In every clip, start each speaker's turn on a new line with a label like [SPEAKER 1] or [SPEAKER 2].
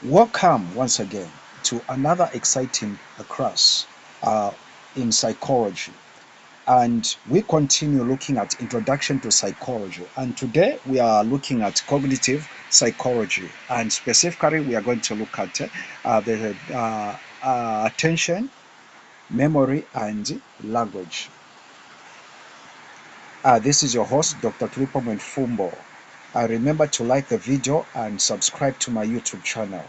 [SPEAKER 1] Welcome once again to another exciting class uh, in psychology. And we continue looking at introduction to psychology. And today we are looking at cognitive psychology. And specifically, we are going to look at the attention, memory, and language. This is your host, Dr. Tulipo Mwenfumbo. Remember to like the video and subscribe to my YouTube channel.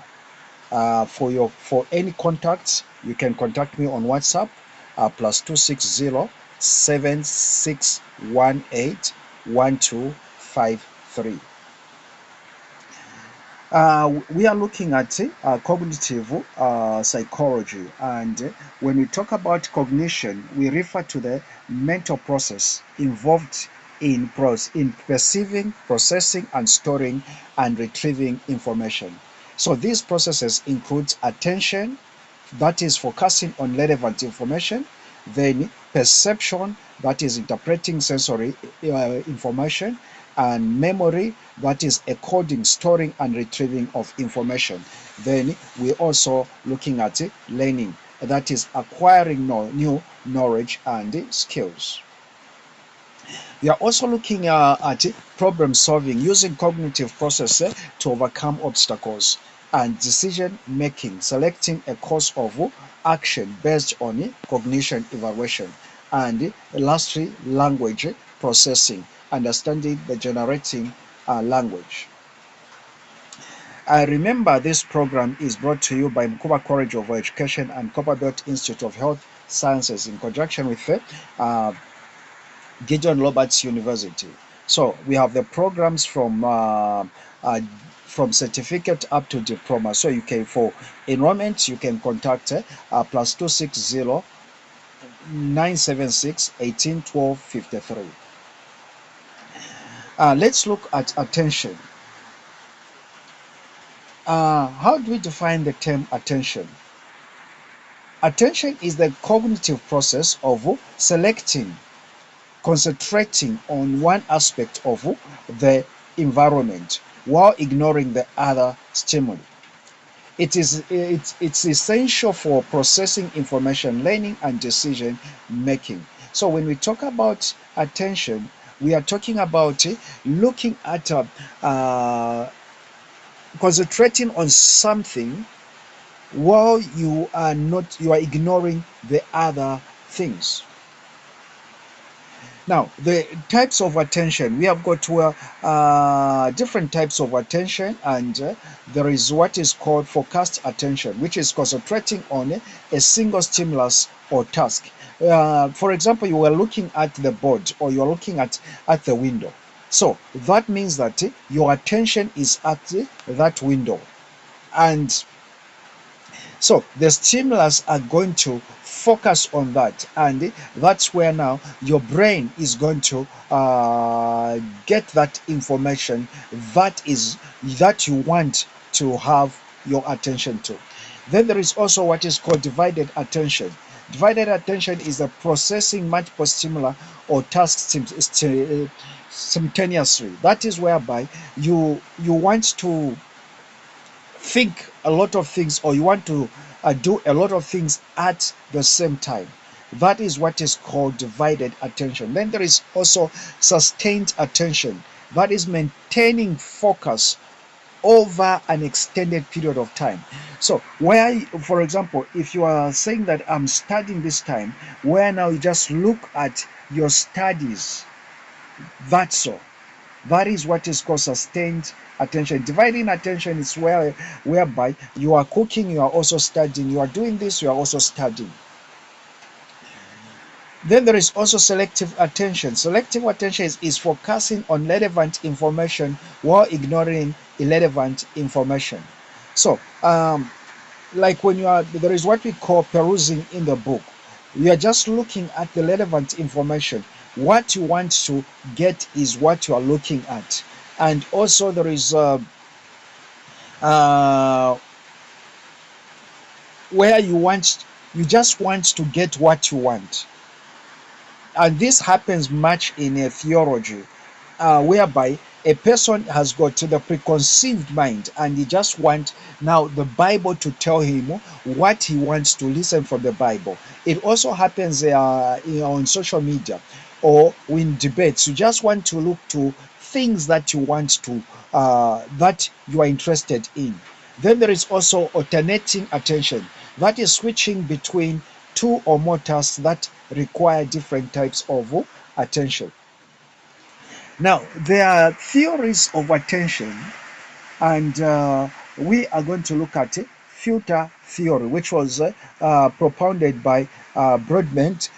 [SPEAKER 1] For any contacts, you can contact me on WhatsApp +260 7618 1253. We are looking at cognitive psychology, and when we talk about cognition, we refer to the mental process involved in perceiving, processing, and storing and retrieving information. So these processes include attention, that is focusing on relevant information, then perception, that is interpreting sensory information, and memory, that is encoding, storing, and retrieving of information. Then we also looking at learning, that is acquiring new knowledge and skills. We are also looking at problem solving using cognitive processes to overcome obstacles, and decision making, selecting a course of action based on cognition evaluation, and lastly, language processing, understanding the generating language. I remember this program is brought to you by Mkuba College of Education and Copperbelt Institute of Health Sciences in conjunction with Gideon Roberts University. So we have the programs from certificate up to diploma. So you can, for enrollment, you can contact +260 976 1812 53. Let's look at attention. How do we define the term attention? Attention is the cognitive process of selecting, concentrating on one aspect of the environment while ignoring the other stimuli. It's essential for processing information, learning, and decision making. So when we talk about attention, we are talking about looking at concentrating on something while you are ignoring the other things. Now, the types of attention, we have got different types of attention, and there is what is called focused attention, which is concentrating on a single stimulus or task. For example, you are looking at the board, or you are looking at the window. So that means that your attention is at that window. And so the stimulus are going to focus on that, and that's where now your brain is going to get that information that you want to have your attention to. Then there is also what is called divided attention. Divided attention is the processing multiple stimuli or tasks simultaneously. That is whereby you want to think a lot of things, or you want to do a lot of things at the same time. That is what is called divided attention. Then there is also sustained attention. That is maintaining focus over an extended period of time. So where, for example, if you are saying that I'm studying this time, where now you just look at your studies, that's all. That is what is called sustained attention. Dividing attention is whereby you are cooking, you are also studying, you are doing this, you are also studying. Then there is also selective attention. Selective attention is focusing on relevant information while ignoring irrelevant information. So, like when there is what we call perusing in the book. You are just looking at the relevant information. What you want to get is what you are looking at. And also there is where you just want to get what you want. And this happens much in theology. whereby a person has got the preconceived mind and he just wants now the Bible to tell him what he wants to listen from the Bible. It also happens on social media or in debates. You just want to look to things that you want to that you are interested in. Then there is also alternating attention, that is switching between two or more tasks that require different types of attention. Now, there are theories of attention, and we are going to look at filter theory, which was propounded by Broadbent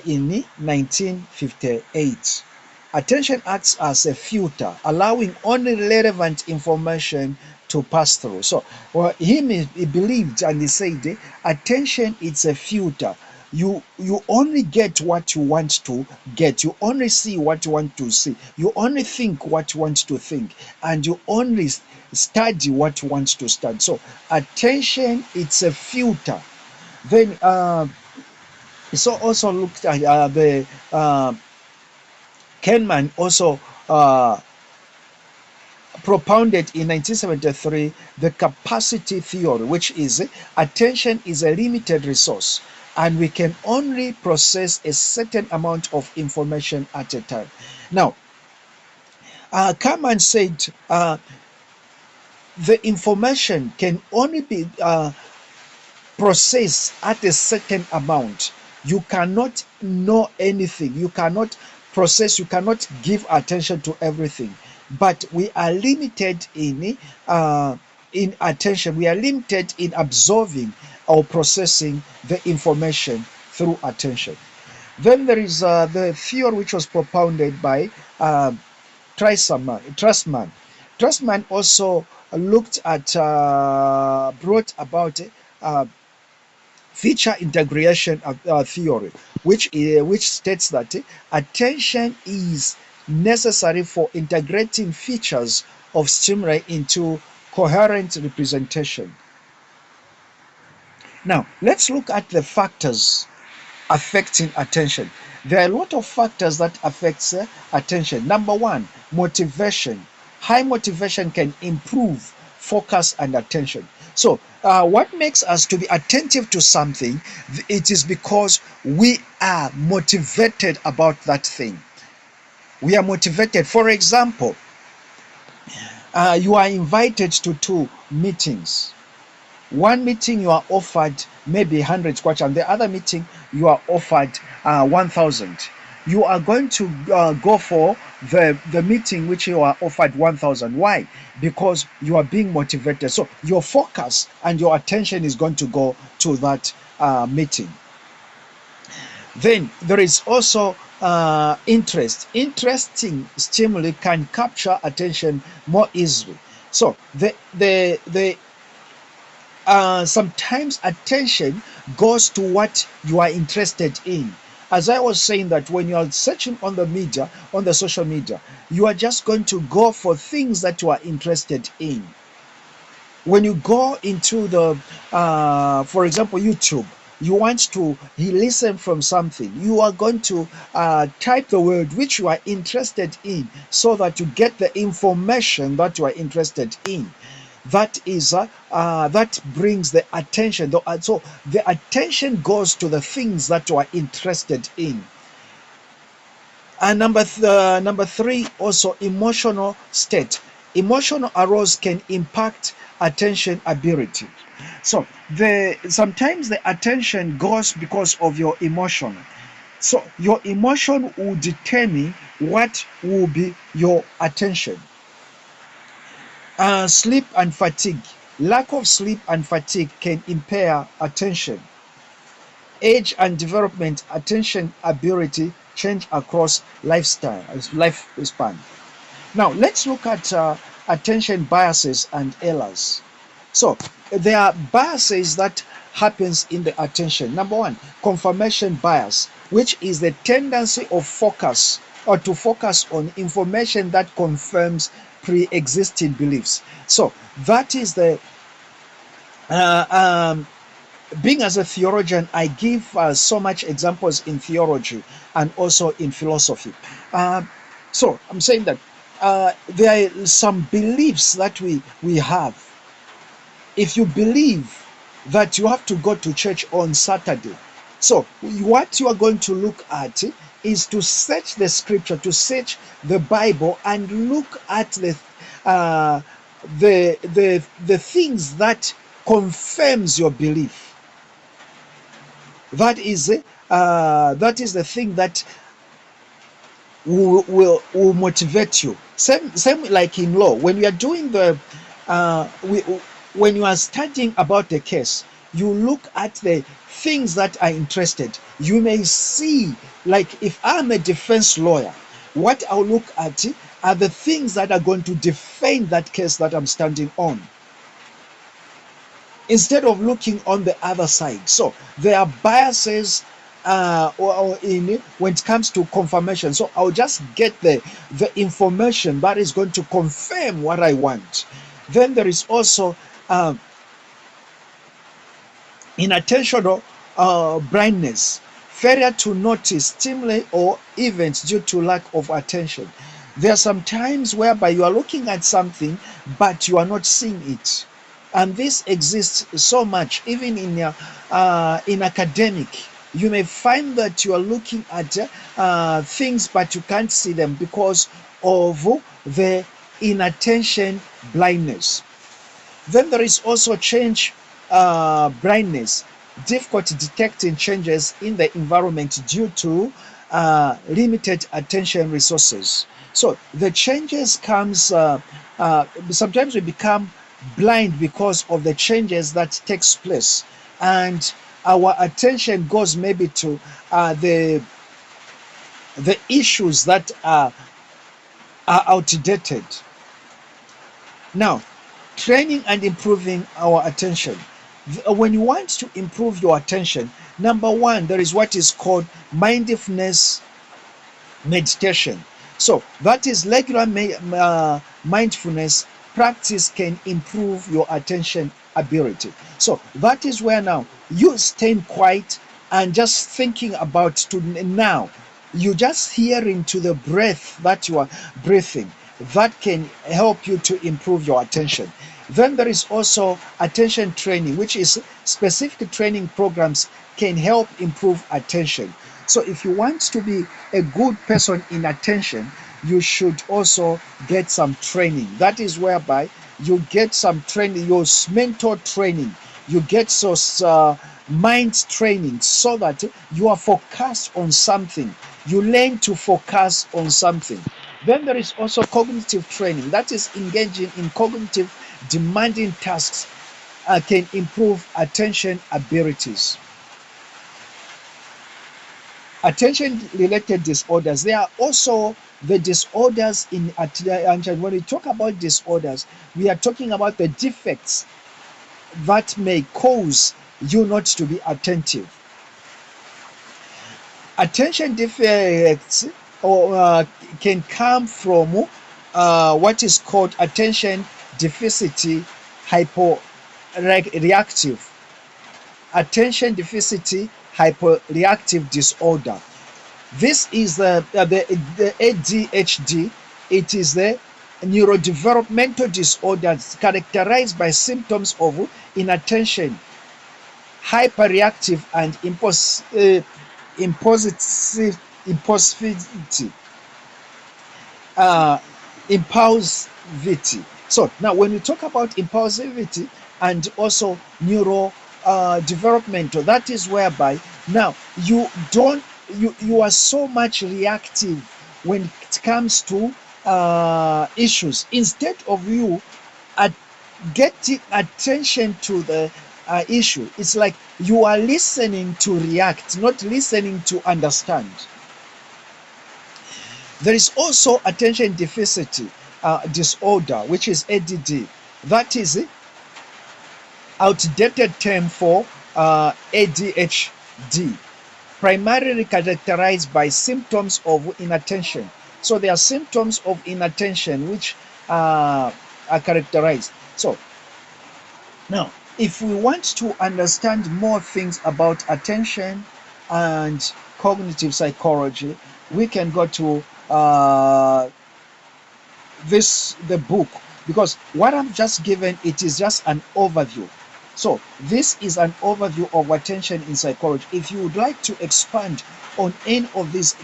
[SPEAKER 1] in 1958. Attention acts as a filter, allowing only relevant information to pass through. So, well, he believed and he said, attention is a filter. You only get what you want to get. You only see what you want to see. You only think what you want to think, and you only study what you want to study. So, attention it's a filter. Then so also looked at the Kahneman also propounded in 1973 the capacity theory, which is attention is a limited resource and we can only process a certain amount of information at a time. Now, Kahneman said the information can only be processed at a certain amount. You cannot know anything. You cannot process. You cannot give attention to everything. But we are limited in attention. We are limited in absorbing or processing the information through attention. Then there is the theory which was propounded by Trustman. Trustman also looked at, brought about feature integration theory, which states that attention is necessary for integrating features of stimuli into coherent representation. Now, let's look at the factors affecting attention. There are a lot of factors that affects attention. Number one, motivation. High motivation can improve focus and attention. So, what makes us to be attentive to something? It is because we are motivated about that thing. We are motivated. For example, you are invited to two meetings. One meeting you are offered maybe 100 kwacha, and the other meeting you are offered 1,000. You are going to go for the meeting which you are offered 1,000. Why? Because you are being motivated. So your focus and your attention is going to go to that meeting. Then there is also interest. Interesting stimuli can capture attention more easily. So sometimes attention goes to what you are interested in. As I was saying, that when you are searching on the media, on the social media, you are just going to go for things that you are interested in. When you go into the, for example, YouTube, you want to listen from something, you are going to type the word which you are interested in so that you get the information that you are interested in. That is that brings the attention. So the attention goes to the things that you are interested in. And number three, also emotional state. Emotional arousal can impact attention ability. So sometimes the attention goes because of your emotion. So your emotion will determine what will be your attention. Sleep and fatigue. Lack of sleep and fatigue can impair attention. Age and development, attention ability change across lifespan. Now, let's look at attention biases and errors. So, there are biases that happens in the attention. Number one, confirmation bias, which is the tendency of focus or to focus on information that confirms pre-existing beliefs. So that is the being as a theologian, I give so much examples in theology and also in philosophy. So I'm saying that there are some beliefs that we have. If you believe that you have to go to church on Saturday, so what you are going to look at is to search the scripture, to search the Bible, and look at uh, the things that confirms your belief. That is the thing that will motivate you. Same like in law. When you are doing when you are studying about the case, you look at the things that are interested. You may see, like if I'm a defense lawyer, what I'll look at are the things that are going to defend that case that I'm standing on, instead of looking on the other side. So there are biases or in when it comes to confirmation. So I'll just get the information that is going to confirm what I want. Then there is also inattentional blindness, failure to notice stimuli or events due to lack of attention. There are some times whereby you are looking at something but you are not seeing it, and this exists so much even in academic. You may find that you are looking at things but you can't see them because of the inattention blindness. Then there is also change blindness, difficulty detecting changes in the environment due to limited attention resources. So the changes comes, sometimes we become blind because of the changes that takes place, and our attention goes maybe to the issues that are outdated. Now, training and improving our attention. When you want to improve your attention, number one, there is what is called mindfulness meditation. So that is regular mindfulness practice can improve your attention ability. So that is where now you staying quiet and just thinking about to now. You just hearing to the breath that you are breathing. That can help you to improve your attention. Then there is also attention training, which is specific training programs can help improve attention. So if you want to be a good person in attention, you should also get some training. That is whereby you get some training, your mentor training, you get so mind training, so that you are focused on something. You learn to focus on something. Then there is also cognitive training, that is engaging in cognitive demanding tasks can improve attention abilities. Attention related disorders. There are also the disorders in attention. When we talk about disorders, we are talking about the defects that may cause you not to be attentive. Attention defects can come from what is called attention deficit hyporeactive. Attention deficit hyperreactive disorder. This is the ADHD. It is the neurodevelopmental disorder characterized by symptoms of inattention, hyperreactive, and impulsivity. Uh, impulsivity. So now, when we talk about impulsivity and also neuro developmental, that is whereby now you are so much reactive when it comes to issues, instead of you at getting attention to the issue. It's like you are listening to react, not listening to understand. There is also attention deficit disorder, which is ADD. That is outdated term for ADHD, primarily characterized by symptoms of inattention. So there are symptoms of inattention which are characterized. So now, if we want to understand more things about attention and cognitive psychology, we can go to uh, the book, because what I'm just given, it is just an overview. So this is an overview of attention in psychology. If you would like to expand on any of these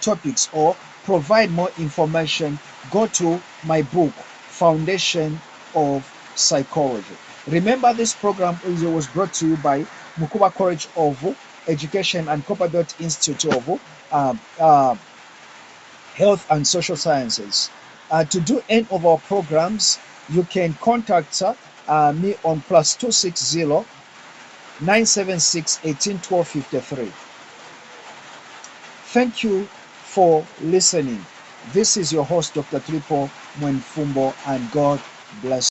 [SPEAKER 1] topics or provide more information, go to my book, Foundation of Psychology. Remember, this program was brought to you by Mukuba College of Education and Copperbelt Institute of Health and Social Sciences. To do any of our programs, you can contact me on +260 976 181253. Thank you for listening. This is your host, Dr. Tripo Mwenfumbo, and God bless.